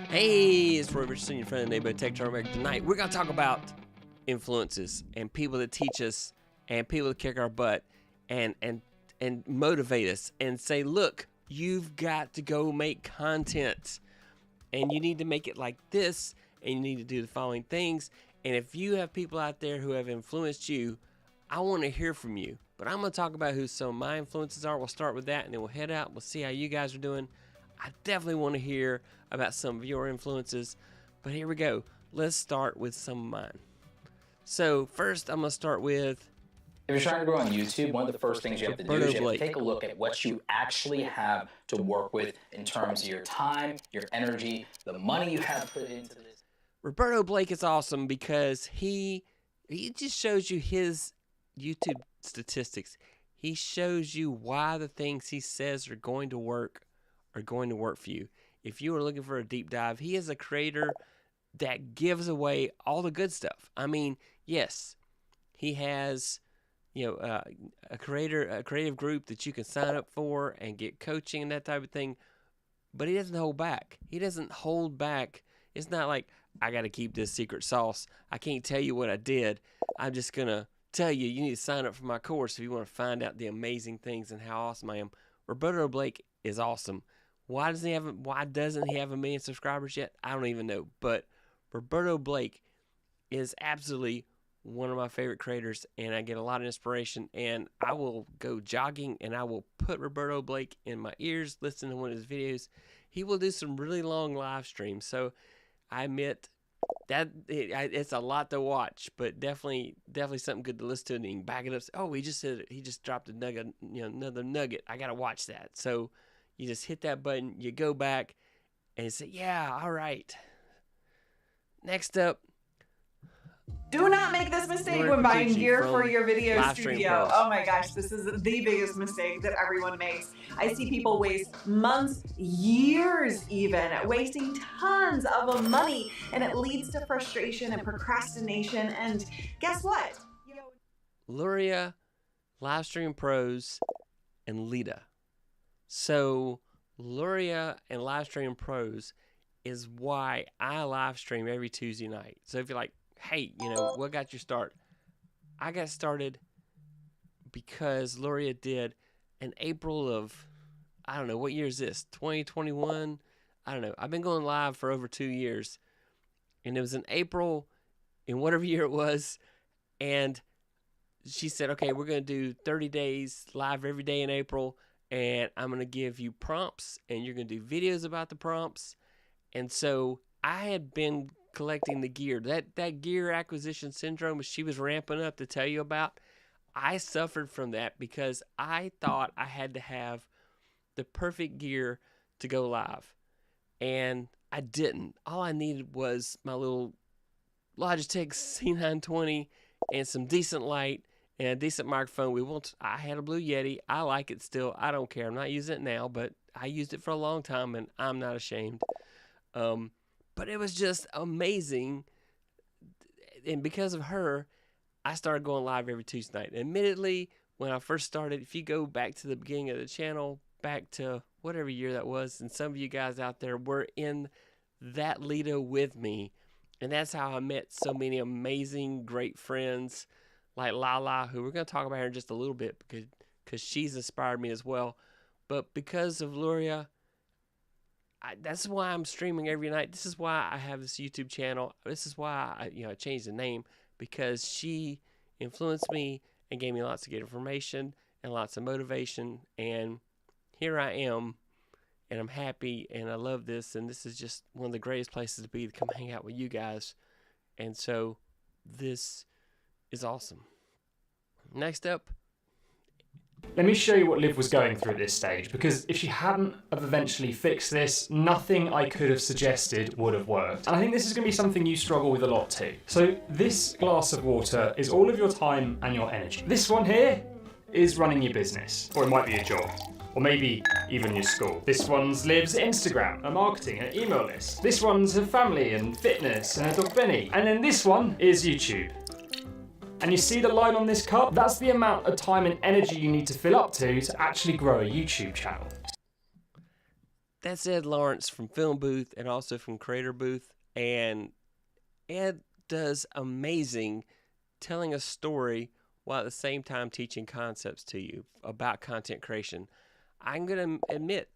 Hey, it's Roberto, your friend and neighbor, Tech Tarmac. Tonight, we're going to talk about influences and people that teach us and people that kick our butt and motivate us and say, look, you've got to go make content and you need to make it like this and you need to do the following things. And if you have people out there who have influenced you, I want to hear from you. But I'm going to talk about who some of my influences are. We'll start with that and then we'll head out. We'll see how you guys are doing. I definitely want to hear about some of your influences, but here we go. Let's start with some of mine. So first, I'm going to start with... If you're trying to grow on YouTube, one of the first things you have to do is you have to take a look at what you actually have to work with in terms of your time, your energy, the money you have put into this. Roberto Blake is awesome because he just shows you his YouTube statistics. He shows you why the things he says are going to work for you. If you are looking for a deep dive, he is a creator that gives away all the good stuff. I mean, yes, he has, a creative group that you can sign up for and get coaching and that type of thing, but he doesn't hold back. It's not like, I got to keep this secret sauce. I can't tell you what I did. I'm just going to tell you, you need to sign up for my course if you want to find out the amazing things and how awesome I am. Roberto Blake is awesome. Why doesn't he have a million subscribers yet? I don't even know. But Roberto Blake is absolutely one of my favorite creators, and I get a lot of inspiration. And I will go jogging, and I will put Roberto Blake in my ears, listen to one of his videos. He will do some really long live streams. So I admit that it's a lot to watch, but definitely something good to listen to. And you can back it up. Oh, he just dropped a nugget, another nugget. I gotta watch that. So you just hit that button, you go back, and you say, yeah, all right. Next up. Do not make this mistake when buying gear for your video studio. Oh my gosh, this is the biggest mistake that everyone makes. I see people waste months, years even, wasting tons of money, and it leads to frustration and procrastination. And guess what? Luria, Livestream Pros, and Lita. So Luria and Livestream Pros is why I live stream every Tuesday night. So if you're like, hey, what got you start? I got started because Luria did in April of, I don't know, what year is this? 2021? I don't know. I've been going live for over 2 years. And it was in April, in whatever year it was. And she said, okay, we're going to do 30 days live every day in April. And I'm going to give you prompts, and you're going to do videos about the prompts. And so I had been collecting the gear. That gear acquisition syndrome she was ramping up to tell you about, I suffered from that because I thought I had to have the perfect gear to go live. And I didn't. All I needed was my little Logitech C920 and some decent light and a decent microphone. I had a Blue Yeti. I like it still. I don't care. I'm not using it now, but I used it for a long time, and I'm not ashamed. But it was just amazing. And because of her, I started going live every Tuesday night. Admittedly, when I first started, if you go back to the beginning of the channel, back to whatever year that was, and some of you guys out there were in that Lido with me, and that's how I met so many amazing, great friends like Lala, who we're going to talk about here in just a little bit because she's inspired me as well. But because of Luria, that's why I'm streaming every night. This is why I have this YouTube channel. This is why I changed the name, because she influenced me and gave me lots of good information and lots of motivation. And here I am, and I'm happy, and I love this. And this is just one of the greatest places to be, to come hang out with you guys. And so this is awesome. Next up. Let me show you what Liv was going through at this stage, because if she hadn't have eventually fixed this, nothing I could have suggested would have worked. And I think this is going to be something you struggle with a lot too. So this glass of water is all of your time and your energy. This one here is running your business, or it might be your job, or maybe even your school. This one's Liv's Instagram, her marketing, her email list. This one's her family and fitness and her dog Benny. And then this one is YouTube. And you see the line on this cup? That's the amount of time and energy you need to fill up to actually grow a YouTube channel. that's Ed Lawrence from Film Booth and also from Creator Booth. And Ed does amazing telling a story while at the same time teaching concepts to you about content creation. I'm going to admit,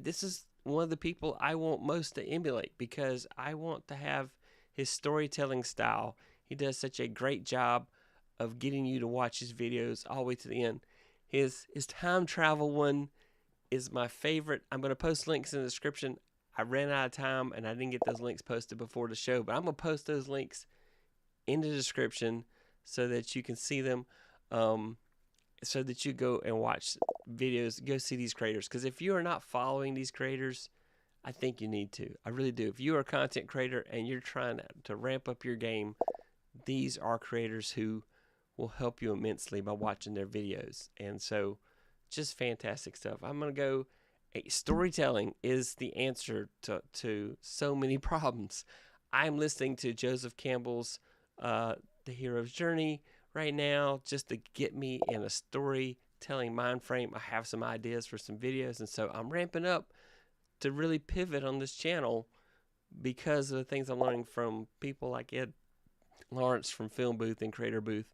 this is one of the people I want most to emulate because I want to have his storytelling style. He does such a great job of getting you to watch his videos all the way to the end. His time travel one is my favorite. I'm going to post links in the description. I ran out of time and I didn't get those links posted before the show, but I'm going to post those links in the description so that you can see them, so that you go and watch videos, go see these creators. Because if you are not following these creators, I think you need to. I really do. If you are a content creator and you're trying to ramp up your game, these are creators who will help you immensely by watching their videos. And so, just fantastic stuff. I'm going to go, storytelling is the answer to so many problems. I'm listening to Joseph Campbell's The Hero's Journey right now just to get me in a storytelling mind frame. I have some ideas for some videos, and so I'm ramping up to really pivot on this channel because of the things I'm learning from people like Ed Lawrence from Film Booth and Creator Booth.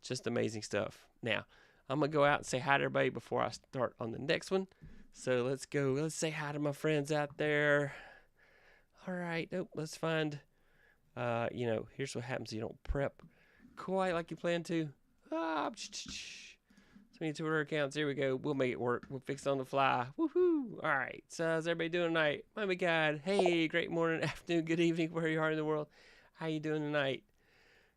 Just amazing stuff. Now, I'm going to go out and say hi to everybody before I start on the next one. So let's go. Let's say hi to my friends out there. All right. Let's find, here's what happens. You don't prep quite like you plan to. So many Twitter accounts. Here we go. We'll make it work. We'll fix it on the fly. Woohoo. All right. So how's everybody doing tonight? My God. Hey, great morning, afternoon, good evening, where you are in the world. How you doing tonight?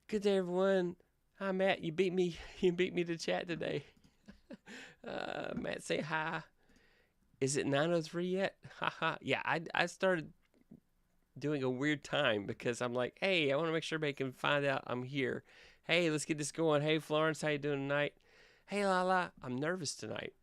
Good day, everyone. Hi, Matt. You beat me. You beat me to chat today. Matt, say hi. Is it 9:03 yet? Haha. Yeah, I started doing a weird time because I'm like, hey, I want to make sure everybody can find out I'm here. Hey, let's get this going. Hey, Florence, how you doing tonight? Hey, Lala, I'm nervous tonight.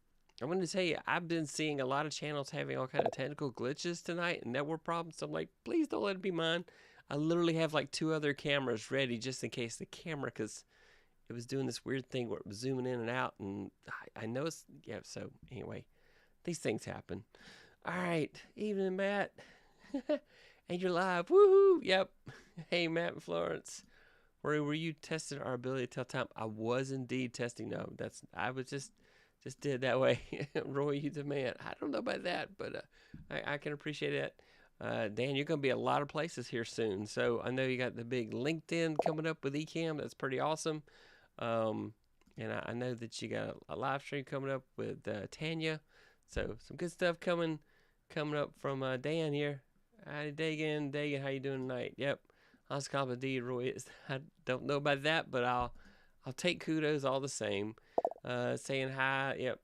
I'm going to tell you, I've been seeing a lot of channels having all kind of technical glitches tonight and network problems. So I'm like, please don't let it be mine. I literally have like 2 other cameras ready just in case the camera, because it was doing this weird thing where it was zooming in and out. And I know it's, yeah, so anyway, these things happen. All right, evening, Matt. And you're live. Woohoo! Yep. Hey, Matt and Florence. Were you testing our ability to tell time? I was indeed testing. No, I was just did it that way. Roy, you the man. I don't know about that, but I can appreciate it. Dan, you're going to be a lot of places here soon. So I know you got the big LinkedIn coming up with Ecamm. That's pretty awesome. And I know that you got a live stream coming up with Tanya. So some good stuff coming up from Dan here. Hi, Dagan, how you doing tonight? Yep. Oscar D. Roy. I don't know about that, but I'll take kudos all the same. Saying hi. Yep.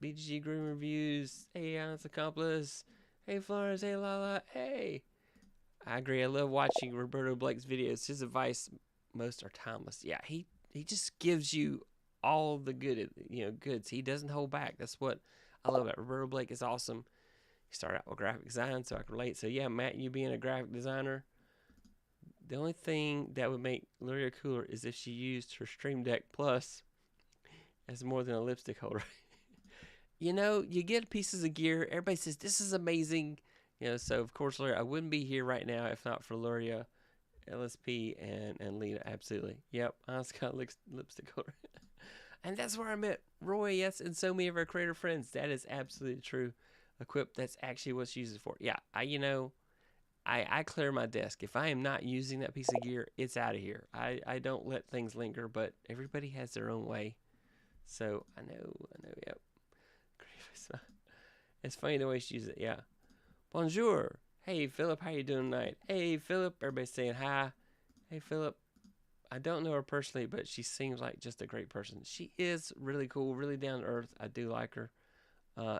BGG Groom Reviews. Hey, Honest Accomplice. Hey, Florence. Hey, Lala. Hey. I agree. I love watching Roberto Blake's videos. His advice, most are timeless. Yeah, he just gives you all the goods. He doesn't hold back. That's what I love about Roberto Blake. Is awesome. He started out with graphic design, so I can relate. So yeah, Matt, you being a graphic designer, the only thing that would make Luria cooler is if she used her Stream Deck Plus as more than a lipstick holder. You get pieces of gear. Everybody says, this is amazing. So of course, Luria, I wouldn't be here right now if not for Luria, LSP, and Lena. Absolutely. Yep, I got lipstick holder. And that's where I met Roy, yes, and so many of our creator friends. That is absolutely true. Equip, that's actually what she uses it for. Yeah, I clear my desk. If I am not using that piece of gear, it's out of here. I don't let things linger, but everybody has their own way. So I know, yep. It's funny the way she uses it, yeah. Bonjour. Hey, Philip, how you doing tonight? Hey, Philip, everybody's saying hi. Hey, Philip. I don't know her personally, but she seems like just a great person. She is really cool, really down to earth. I do like her.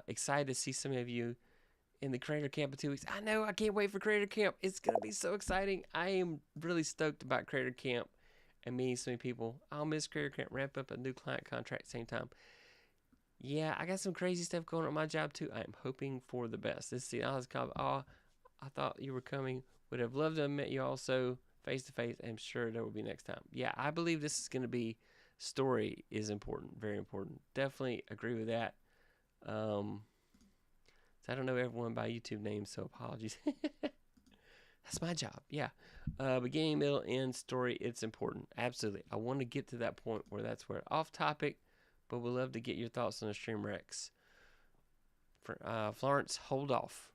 Excited to see some of you in the Creator Camp in 2 weeks. I know, I can't wait for Creator Camp. It's going to be so exciting. I am really stoked about Creator Camp and meeting so many people. I'll miss Creator Camp, ramp up a new client contract at the same time. Yeah, I got some crazy stuff going on at my job too. I'm hoping for the best. This is the honest comment. Oh, I thought you were coming. Would have loved to have met you also face to face. I'm sure there will be next time. Yeah, I believe this is going to be, story is important, very important. Definitely agree with that. I don't know everyone by YouTube names, so apologies. That's my job, yeah. Beginning, middle, end story, it's important. Absolutely. I want to get to that point where that's where off topic, but we'd love to get your thoughts on the Stream Rex. Florence, hold off.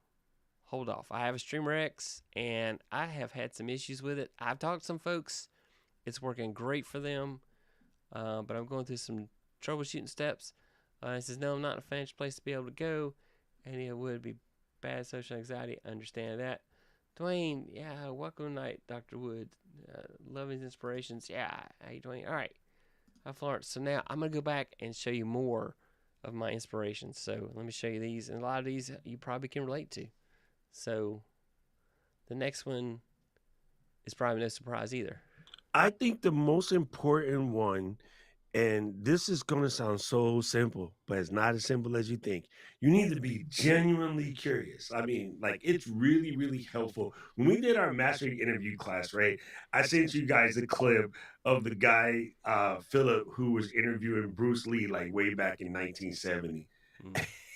Hold off. I have a Streamer X, and I have had some issues with it. I've talked to some folks. It's working great for them, but I'm going through some troubleshooting steps. He says, no, I'm not in a financial place to be able to go, and it would be bad social anxiety. I understand that. Dwayne, yeah, welcome tonight, Dr. Wood. Love his inspirations. Yeah, hey, Dwayne. All right. Hi, Florence. So now I'm going to go back and show you more of my inspirations. So let me show you these, and a lot of these you probably can relate to. So the next one is probably no surprise either. I think the most important one, and this is going to sound so simple, but it's not as simple as you think. You need to be genuinely curious. I mean, like, it's really, really helpful. When we did our mastering interview class, right, I sent you guys a clip of the guy, Philip, who was interviewing Bruce Lee, like, way back in 1970.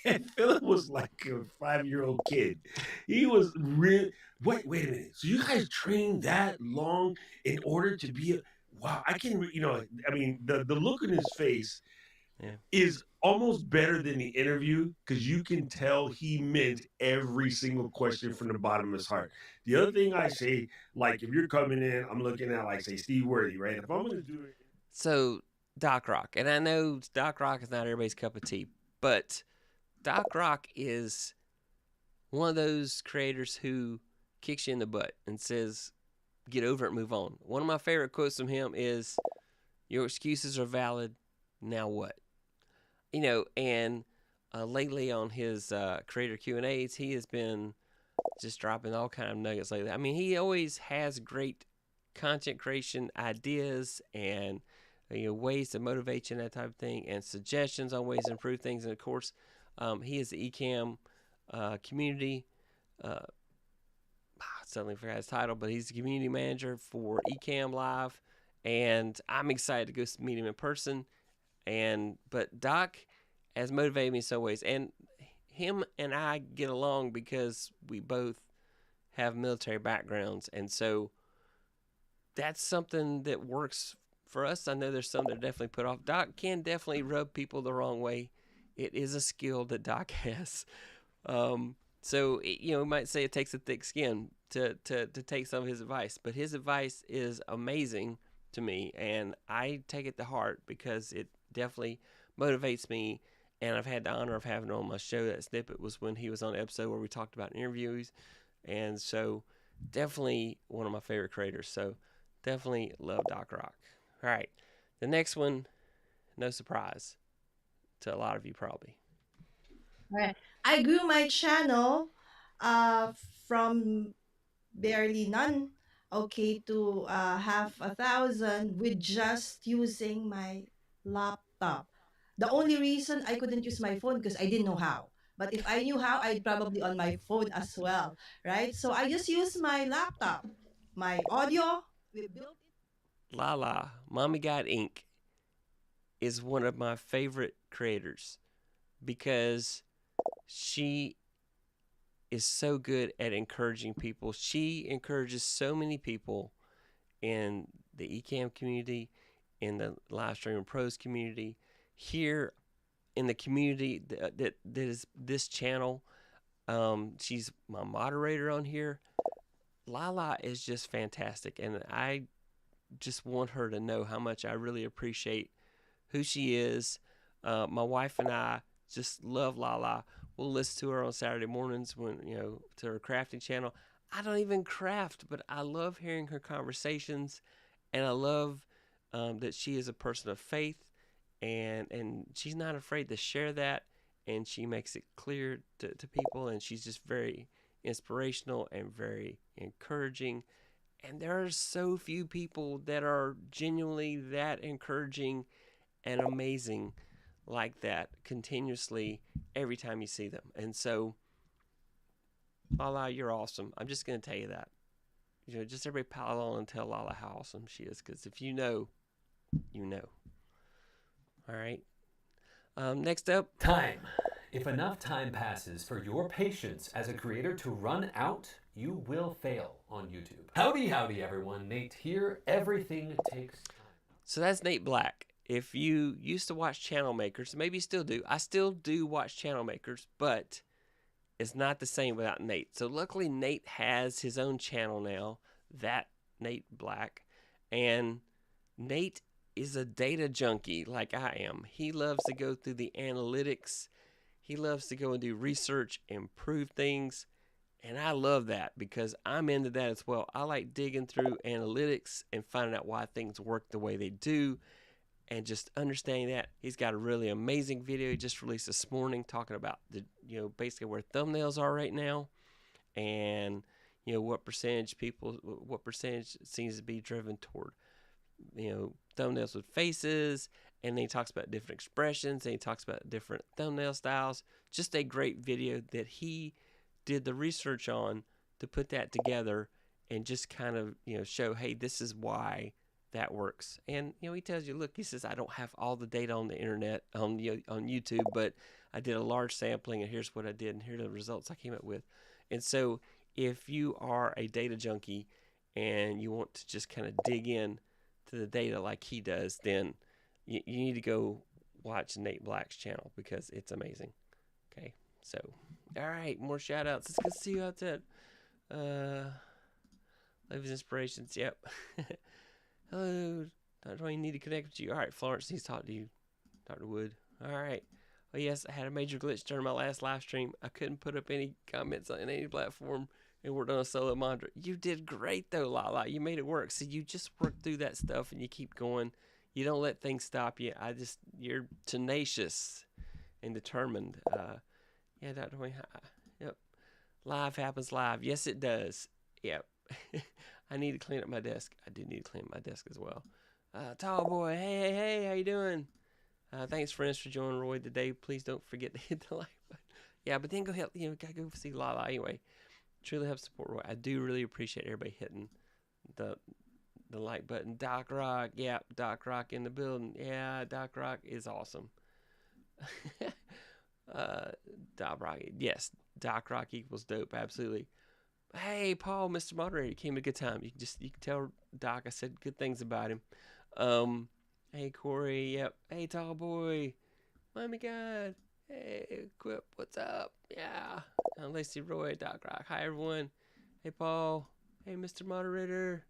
And Philip was like a 5-year-old kid. He was really, wait a minute. So you guys trained that long in order to be a, wow, I can, I mean, the look in his face is almost better than the interview, because you can tell he meant every single question from the bottom of his heart. The other thing I say, like, if you're coming in, I'm looking at, like, say, Steve Worthy, right? If I'm going to do it. So, Doc Rock, and I know Doc Rock is not everybody's cup of tea, but Doc Rock is one of those creators who kicks you in the butt and says, get over it, move on. One of my favorite quotes from him is, your excuses are valid, now what? And lately on his creator Q&As, he has been just dropping all kind of nuggets lately. I mean, he always has great content creation ideas and ways to motivate you and that type of thing, and suggestions on ways to improve things. And of course, he is the Ecamm community. Suddenly forgot his title, but he's the community manager for Ecamm Live, and I'm excited to go meet him in person. But Doc has motivated me in some ways, and him and I get along because we both have military backgrounds, and so that's something that works for us. I know there's some that are definitely put off. Doc can definitely rub people the wrong way. It is a skill that Doc has. So, we might say it takes a thick skin to take some of his advice, but his advice is amazing to me, and I take it to heart because it definitely motivates me. And I've had the honor of having him on my show. That snippet was when he was on an episode where we talked about interviews, and so definitely one of my favorite creators. So definitely love Doc Rock. All right, the next one, no surprise to a lot of you probably. Right. I grew my channel from barely none, okay, to half a thousand with just using my laptop. The only reason I couldn't use my phone because I didn't know how. But if I knew how, I'd probably on my phone as well, right? So I just use my laptop, my audio. We built it. Lala, Mommy God Inc. is one of my favorite creators because she is so good at encouraging people. She encourages so many people in the Ecamm community, in the live streaming pros community, here in the community that is this channel. She's my moderator on here. Lala is just fantastic, and I just want her to know how much I really appreciate who she is. My wife and I just love Lala. We'll listen to her on Saturday mornings when, to her crafting channel. I don't even craft, but I love hearing her conversations, and I love that she is a person of faith, and she's not afraid to share that, and she makes it clear to people, and she's just very inspirational and very encouraging. And there are so few people that are genuinely that encouraging and amazing like that continuously every time you see them. And so, Lala, you're awesome. I'm just going to tell you that. Just everybody pile on and tell Lala how awesome she is, because if you know, you know. All right. Next up. Time If enough time passes for your patience as a creator to run out, you will fail on YouTube. Howdy, everyone. Nate here. Everything takes time. So that's Nate Black. If you used to watch Channel Makers, maybe you still do. I still do watch Channel Makers, but it's not the same without Nate. So luckily Nate has his own channel now, that Nate Black. And Nate is a data junkie like I am. He loves to go through the analytics. He loves to go and do research, improve things. And I love that because I'm into that as well. I like digging through analytics and finding out why things work the way they do and just understanding that. He's got a really amazing video he just released this morning talking about basically where thumbnails are right now and what percentage seems to be driven toward thumbnails with faces, and then he talks about different expressions, and he talks about different thumbnail styles. Just a great video that he did the research on to put that together and just kind of show, hey, this is why that works. And he tells you, look, he says, I don't have all the data on the internet on YouTube, but I did a large sampling, and here's what I did, and here are the results I came up with. And so if you are a data junkie and you want to just kind of dig in to the data like he does, then you need to go watch Nate Black's channel because it's amazing. Okay, so all right, more shout outs. Let's go see you out there. Life Inspirations. Yep. Hello, Dr. Wayne, need to connect with you. All right, Florence needs to talk to you, Dr. Wood. All right. Well, yes, I had a major glitch during my last live stream. I couldn't put up any comments on any platform and worked on a solo mantra. You did great, though, Lala. You made it work. So you just work through that stuff and you keep going. You don't let things stop you. You're tenacious and determined. Yeah, Dr. Wayne. Yep. Live happens live. Yes, it does. Yep. I need to clean up my desk. I do need to clean up my desk as well. Tall boy, hey, how you doing? Thanks, friends, for joining Roy today. Please don't forget to hit the like button. Yeah, but then go help. Gotta go see Lala anyway. Truly help support Roy. I do really appreciate everybody hitting the like button. Doc Rock, yeah, Doc Rock in the building. Yeah, Doc Rock is awesome. Doc Rock, yes, Doc Rock equals dope. Absolutely. Hey, Paul, Mr. Moderator, you came at a good time. You can tell Doc I said good things about him. Hey, Corey, yep. Hey, Tall Boy. Mommy God. Hey, Quip, what's up? Yeah. Lacey Roy, Doc Rock. Hi, everyone. Hey, Paul. Hey, Mr. Moderator.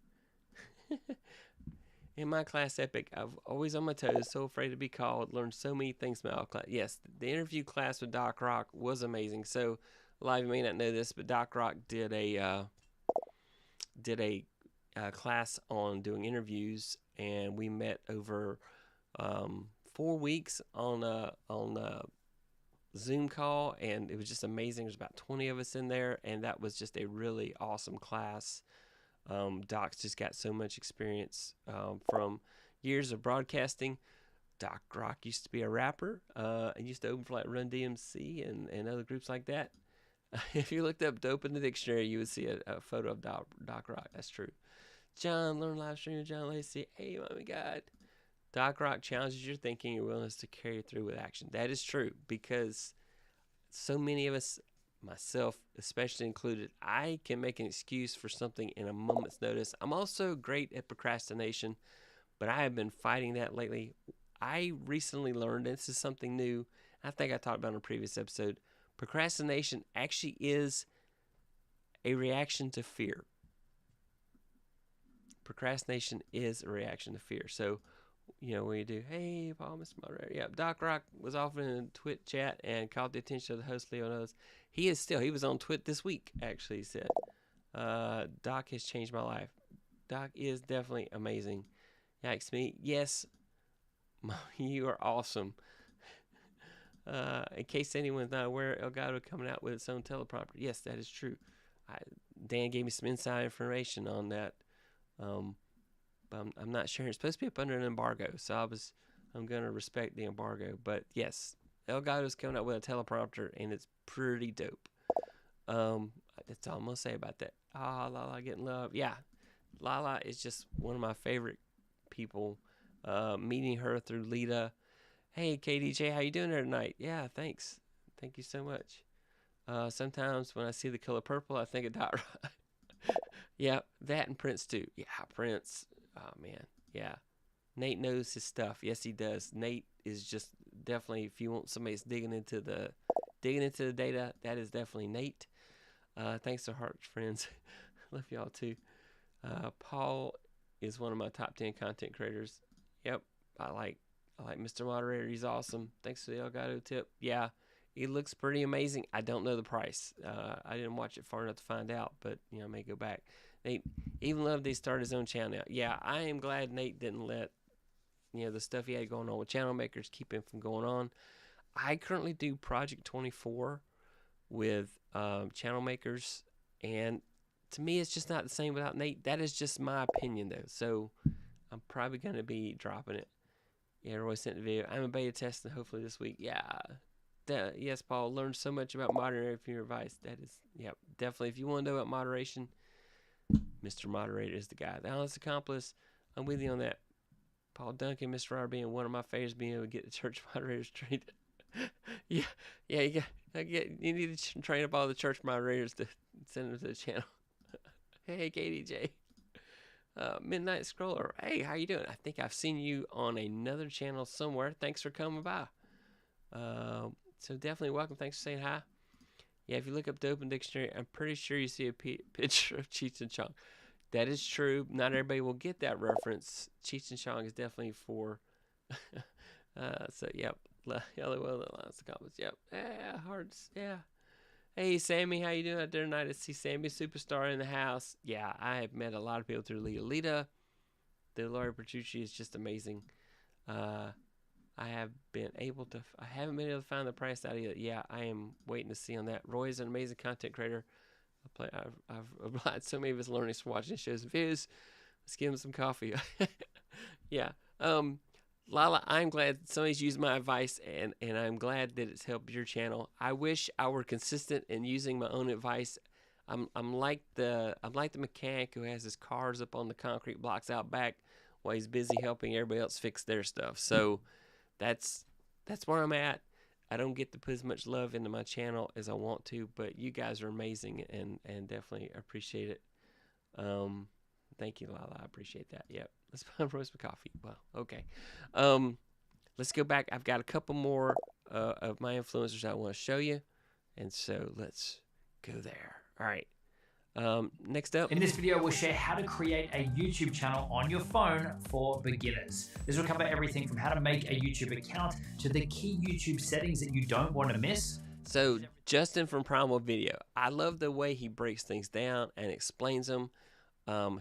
In my class epic, I've always on my toes, so afraid to be called, learned so many things from my class. Yes, the interview class with Doc Rock was amazing. So a lot of you may not know this, but Doc Rock did a class on doing interviews, and we met over 4 weeks on a Zoom call, and it was just amazing. There's about 20 of us in there, and that was just a really awesome class. Doc's just got so much experience from years of broadcasting. Doc Rock used to be a rapper and used to open for like Run DMC and other groups like that. If you looked up dope in the dictionary, you would see a photo of Doc Rock. That's true. John, learn live stream with John Lacey. Hey, mommy God. Doc Rock challenges your thinking, your willingness to carry through with action. That is true because so many of us, myself especially included, I can make an excuse for something in a moment's notice. I'm also great at procrastination, but I have been fighting that lately. I recently learned, and this is something new, I think I talked about in a previous episode, procrastination actually is a reaction to fear. Procrastination is a reaction to fear. So, when you do, hey, Paul, Mr. Moderator. Yeah, Doc Rock was often in a Twit chat and called the attention of the host, Leo knows. He was on Twit this week, actually, he said. Doc has changed my life. Doc is definitely amazing. Yikes me. Yes, you are awesome. In case anyone's not aware, Elgato coming out with its own teleprompter. Yes, that is true. Dan gave me some inside information on that. But I'm not sure. It's supposed to be up under an embargo, so I'm going to respect the embargo. But yes, Elgato's coming out with a teleprompter, and it's pretty dope. That's all I'm going to say about that. Lala getting love. Yeah, Lala is just one of my favorite people. Meeting her through Lita. Hey, KDJ, how you doing there tonight? Yeah, thanks Thank you so much. Sometimes when I see the color purple, I think of Dot Rod. Yeah, that and Prince too. Yeah, Prince. Oh man, yeah. Nate knows his stuff. Yes, he does. Nate is just definitely. If you want somebody that's digging into the data, that is definitely Nate. Thanks to Hearts friends. Love y'all too. Paul is one of my top 10 content creators. Yep, I like Mr. Moderator. He's awesome. Thanks for the Elgato tip. Yeah, it looks pretty amazing. I don't know the price. I didn't watch it far enough to find out, but I may go back. Nate even loved he started his own channel now. Yeah, I am glad Nate didn't let the stuff he had going on with channel makers keep him from going on. I currently do Project 24 with channel makers, and to me, it's just not the same without Nate. That is just my opinion, though. So I'm probably going to be dropping it. Yeah, Roy sent the video. I'm a beta testing hopefully this week. Yeah. Yes, Paul. Learned so much about moderator from your advice. That is, yeah, definitely. If you want to know about moderation, Mr. Moderator is the guy. The honest accomplice, I'm with you on that. Paul Duncan, Mr. R being one of my favorites, being able to get the church moderators trained. yeah, you need to train up all the church moderators to send them to the channel. Hey, KDJ. Midnight Scroller. Hey, how you doing? I think I've seen you on another channel somewhere. Thanks for coming by. So definitely welcome. Thanks for saying hi. Yeah, if you look up the Open Dictionary, I'm pretty sure you see a picture of Cheech and Chong. That is true. Not everybody will get that reference. Cheech and Chong is definitely for... so, yep. Yellow well, the last comments. Yep. Yeah, hearts. Yeah. Hey, Sammy, how you doing out there tonight? I see Sammy Superstar in the house. Yeah, I have met a lot of people through Lita. The Laura Petrucci is just amazing. I haven't been able to find the price out yet. Yeah, I am waiting to see on that. Roy is an amazing content creator. I've applied so many of his learnings from watching shows and videos. Let's give him some coffee. Yeah. Lala, I'm glad somebody's used my advice, and I'm glad that it's helped your channel. I wish I were consistent in using my own advice. I'm like the mechanic who has his cars up on the concrete blocks out back while he's busy helping everybody else fix their stuff. So that's where I'm at. I don't get to put as much love into my channel as I want to, but you guys are amazing and definitely appreciate it. Thank you, Lala. I appreciate that. Yep. Let's roast my coffee. Well, okay. Let's go back. I've got a couple more of my influencers I want to show you. And so let's go there. All right. Next up. In this video, we'll share how to create a YouTube channel on your phone for beginners. This will cover everything from how to make a YouTube account to the key YouTube settings that you don't want to miss. So Justin from Primal Video. I love the way he breaks things down and explains them.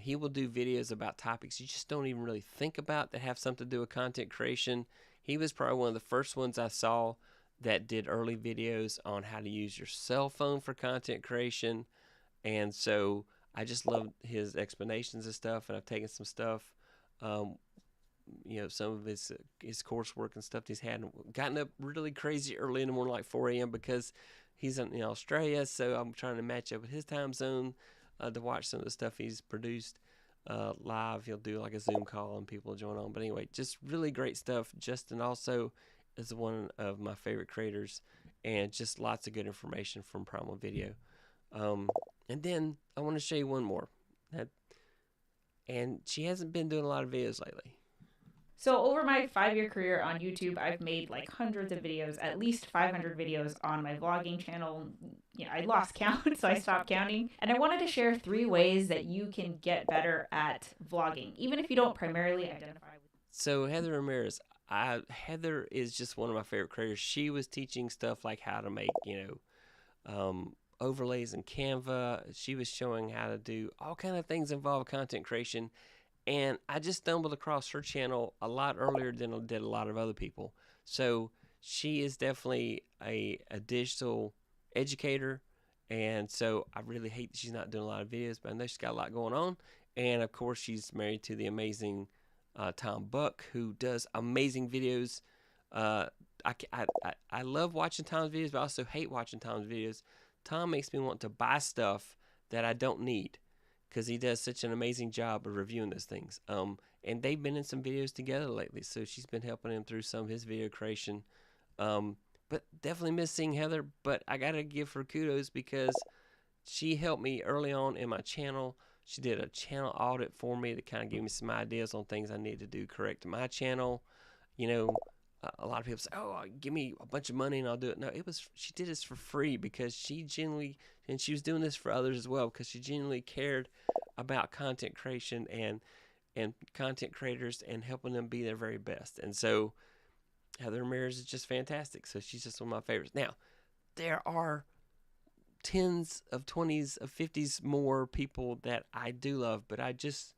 He will do videos about topics you just don't even really think about that have something to do with content creation. He was probably one of the first ones I saw that did early videos on how to use your cell phone for content creation. And so I just love his explanations and stuff, and I've taken some stuff, some of his coursework and stuff he's had, and gotten up really crazy early in the morning, like 4 a.m. because he's in Australia, so I'm trying to match up with his time zone to watch some of the stuff he's produced live. He'll do like a Zoom call and people join on. But anyway, just really great stuff. Justin also is one of my favorite creators, and just lots of good information from Primal Video. And then I want to show you one more. And she hasn't been doing a lot of videos lately. So over my 5-year career on YouTube, I've made like hundreds of videos, at least 500 videos on my vlogging channel. I lost count, so I stopped counting. And I wanted to share 3 ways that you can get better at vlogging, even if you don't primarily identify with. So Heather Ramirez, Heather is just one of my favorite creators. She was teaching stuff like how to make, overlays in Canva. She was showing how to do all kind of things involved content creation. And I just stumbled across her channel a lot earlier than I did a lot of other people. So she is definitely a digital educator. And so I really hate that she's not doing a lot of videos, but I know she's got a lot going on. And of course, she's married to the amazing Tom Buck, who does amazing videos. I love watching Tom's videos, but I also hate watching Tom's videos. Tom makes me want to buy stuff that I don't need, because he does such an amazing job of reviewing those things. And they've been in some videos together lately, so she's been helping him through some of his video creation. but definitely miss seeing Heather. But I gotta give her kudos because she helped me early on in my channel. She did a channel audit for me that kind of gave me some ideas on things I need to do correct in my channel. You know, a lot of people say, "Oh, give me a bunch of money and I'll do it." No, she did this for free because she genuinely, and she was doing this for others as well because she genuinely cared about content creation and content creators and helping them be their very best. And so Heather Ramirez is just fantastic. So she's just one of my favorites. Now, there are tens of 20s of 50s more people that I do love, but I just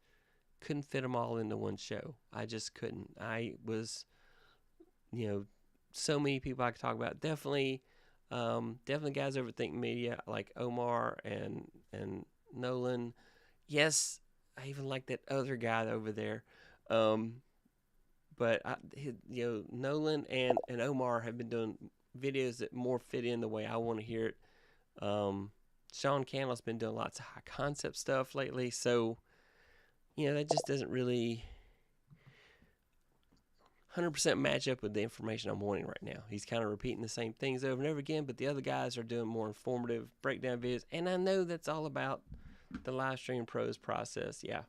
couldn't fit them all into one show. I just couldn't. I was, so many people I could talk about. Definitely guys over Think Media like Omar and Nolan. Yes, I even like that other guy over there. But Nolan and Omar have been doing videos that more fit in the way I want to hear it. Sean Cannell's been doing lots of high concept stuff lately, so that just doesn't really 100% match up with the information I'm wanting right now. He's kind of repeating the same things over and over again, but the other guys are doing more informative breakdown videos, and I know that's all about the live stream pros process. Yeah.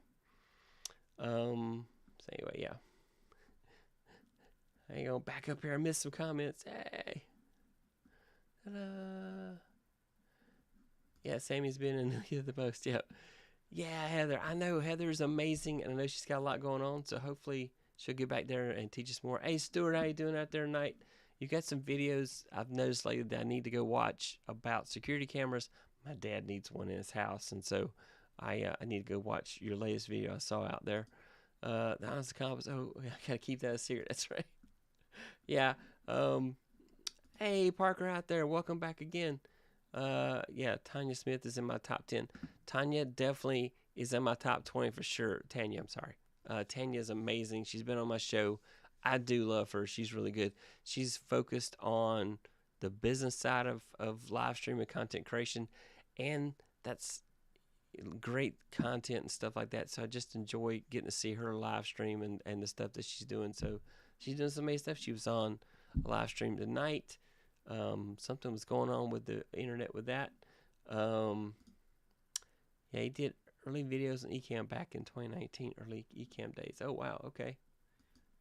So anyway, yeah. Hang on, back up here. I missed some comments. Hey. Ta-da. Yeah, Sammy's been in the most. Yep. Yeah, Heather. I know Heather's amazing, and I know she's got a lot going on, so hopefully she'll get back there and teach us more. Hey, Stuart, how you doing out there tonight? You got some videos I've noticed lately that I need to go watch about security cameras. My dad needs one in his house, and so I need to go watch your latest video I saw out there. The honest comments. Oh, I gotta keep that a secret. That's right. Yeah. Hey, Parker out there. Welcome back again. Yeah, Tanya Smith is in my top 10. Tanya definitely is in my top 20 for sure. Tanya, I'm sorry. Tanya is amazing. She's been on my show. I do love her. She's really good. She's focused on the business side of live streaming content creation, and that's great content and stuff like that. So I just enjoy getting to see her live stream and the stuff that she's doing. So she's doing some amazing stuff. She was on a live stream tonight. Something was going on with the internet with that. Yeah, he did early videos on Ecamm back in 2019, early Ecamm days. Oh, wow, okay.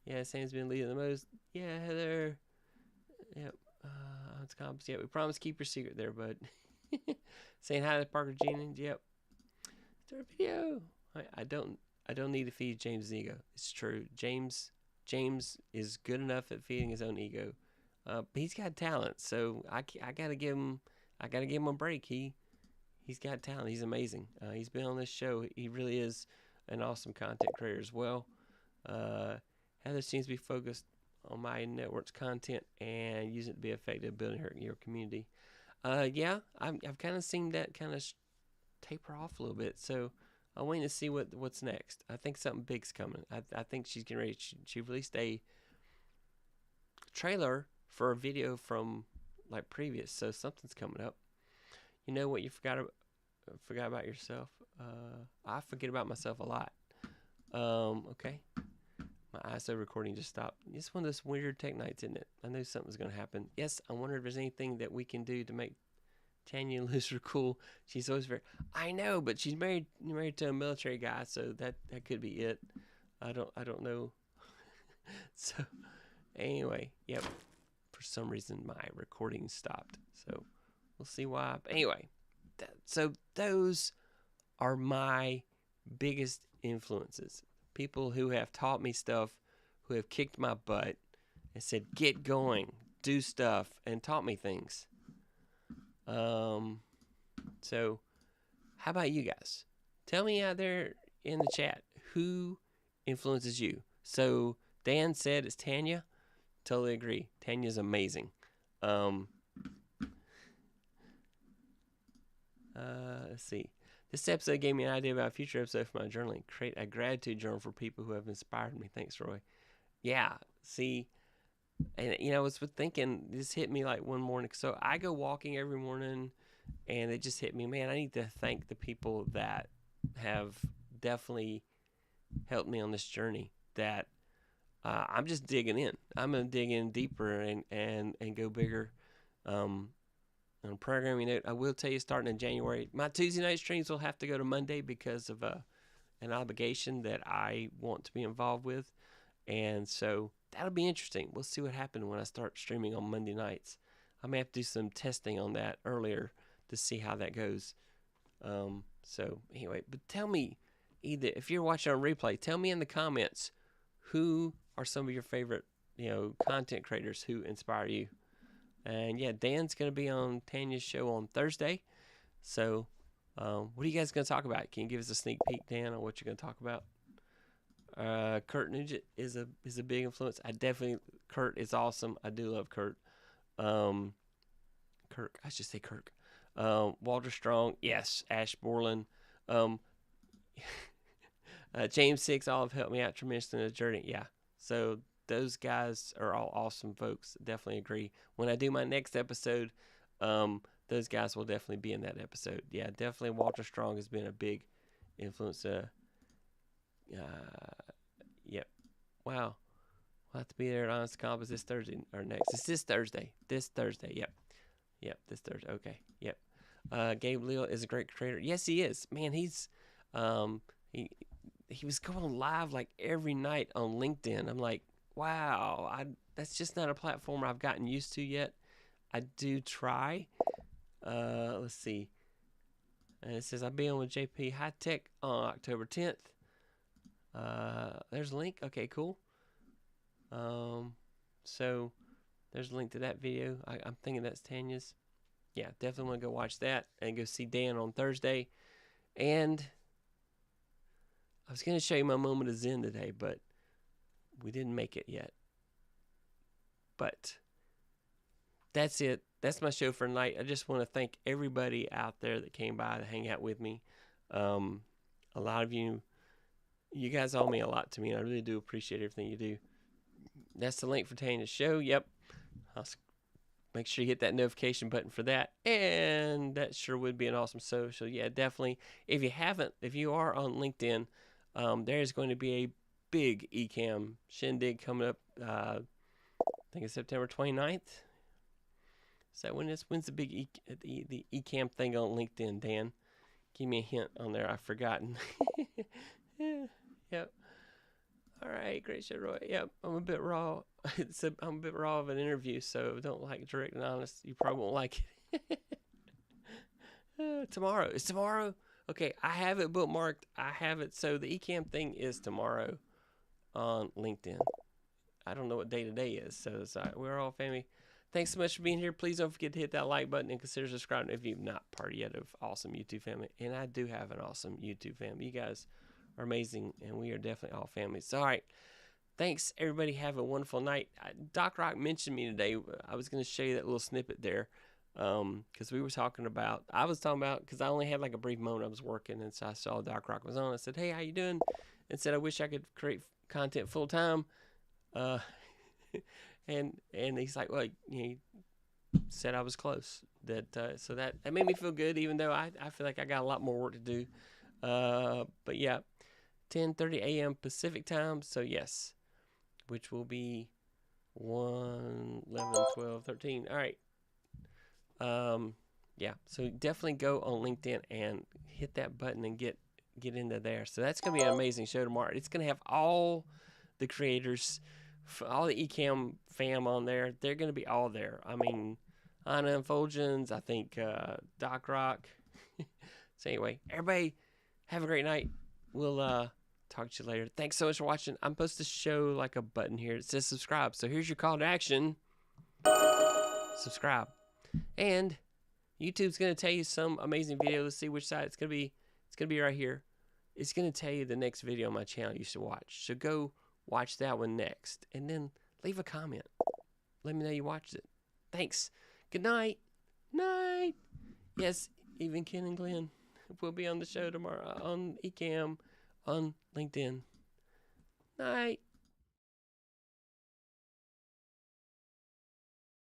Yeah, Sam's been leading the most. Yeah, Heather. Yep. It's comps. Yeah, we promise keep your secret there, bud. Saying hi to Parker Jennings. Yep. Start a video. I don't need to feed James' ego. It's true. James is good enough at feeding his own ego. But he's got talent, so I gotta give him a break. He's got talent. He's amazing. He's been on this show. He really is an awesome content creator as well. Heather seems to be focused on my network's content and using it to be effective building your community. Yeah, I've kind of seen that kind of taper off a little bit. So I'm waiting to see what's next. I think something big's coming. I think she's getting ready. She released a trailer for a video from like previous, so something's coming up. You know what you forgot about yourself? I forget about myself a lot. Okay. My ISO recording just stopped. It's one of those weird tech nights, isn't it? I know something's going to happen. Yes, I wonder if there's anything that we can do to make Tanya and Lucer cool. She's always very. I know, but she's married to a military guy, so that could be it. I don't know. So anyway, yep. For some reason, my recording stopped. So we'll see why. But anyway, so those are my biggest influences. People who have taught me stuff, who have kicked my butt and said, get going, do stuff, and taught me things. So how about you guys? Tell me out there in the chat, who influences you? So Dan said it's Tanya. Totally agree. Tanya's amazing. Let's see. This episode gave me an idea about a future episode for my journaling. Create a gratitude journal for people who have inspired me. Thanks, Roy. Yeah, see, and I was thinking, this hit me like one morning. So I go walking every morning, and it just hit me, man, I need to thank the people that have definitely helped me on this journey, that I'm just digging in. I'm gonna dig in deeper and go bigger. On a programming note, I will tell you, starting in January, my Tuesday night streams will have to go to Monday because of an obligation that I want to be involved with, and so that'll be interesting. We'll see what happens when I start streaming on Monday nights. I may have to do some testing on that earlier to see how that goes. So anyway, but tell me, either if you're watching on replay, tell me in the comments who are some of your favorite, content creators who inspire you. And yeah, Dan's gonna be on Tanya's show on Thursday. So, what are you guys gonna talk about? Can you give us a sneak peek, Dan, on what you're gonna talk about? Kurt Nugent is a big influence. Kurt is awesome. I do love Kurt. Kirk, I should say Kirk. Walter Strong, yes. Ash Borland, James Six, all have helped me out tremendously in the journey. Yeah, so those guys are all awesome folks. Definitely agree. When I do my next episode, those guys will definitely be in that episode. Yeah, definitely. Walter Strong has been a big influence. Yep. Wow. We'll have to be there at Honest Compass this Thursday or next. It's this Thursday. This Thursday. Yep. This Thursday. Okay. Yep. Gabe Leal is a great creator. Yes, he is. Man, he's he was going live like every night on LinkedIn. I'm like, wow. That's just not a platform I've gotten used to yet. I do try. Let's see. And it says I'll be on with JP High Tech on October 10th. There's a link. Okay, cool. So there's a link to that video. I'm thinking that's Tanya's. Yeah, definitely want to go watch that and go see Dan on Thursday. And I was going to show you my moment of Zen today, but we didn't make it yet. But that's it. That's my show for tonight. I just want to thank everybody out there that came by to hang out with me. A lot of you guys all mean a lot to me, and I really do appreciate everything you do. That's the link for Tanya's show. Yep. I'll make sure you hit that notification button for that. And that sure would be an awesome social. Yeah, definitely. If you are on LinkedIn, there's going to be a big Ecamm shindig coming up. I think it's September 29th. Is that when's the big the Ecamm thing on LinkedIn, Dan? Give me a hint on there. I've forgotten. Yep. All right, great show, Roy. Yep, I'm a bit raw. I'm a bit raw of an interview, so don't like direct and honest. You probably won't like it. Tomorrow. It's tomorrow? Okay, I have it bookmarked. I have it. So the Ecamm thing is tomorrow on LinkedIn. I don't know what day today is, so it's all right. We're all family. Thanks so much for being here. Please don't forget to hit that like button and consider subscribing if you've not part yet of awesome YouTube family. And I do have an awesome YouTube family. You guys are amazing, and we are definitely all families. So, all right. Thanks, everybody. Have a wonderful night. Doc Rock mentioned me today. I was going to show you that little snippet there because I was talking about, because I only had like a brief moment. I was working, and so I saw Doc Rock was on. I said, hey, how you doing? And said, I wish I could create content full time. And he's like, well, he said I was close. So that made me feel good, even though I feel like I got a lot more work to do. But yeah, 10:30 a.m. Pacific time. So yes, which will be 1, 11, 12, 13. All right. Yeah. So definitely go on LinkedIn and hit that button and get into there. So that's gonna be an amazing show tomorrow. It's gonna have all the creators, all the Ecamm fam on there. They're gonna be all there. I mean, Anna and Fulgens, I think Doc Rock. So anyway, everybody have a great night. We'll talk to you later. Thanks so much for watching. I'm supposed to show like a button here that says subscribe. So here's your call to action. Subscribe. And YouTube's going to tell you some amazing video. Let's see which side it's going to be. It's going to be right here. It's going to tell you the next video on my channel you should watch. So go watch that one next. And then leave a comment. Let me know you watched it. Thanks. Good night. Night. Yes, even Ken and Glenn will be on the show tomorrow on Ecamm on LinkedIn. Night.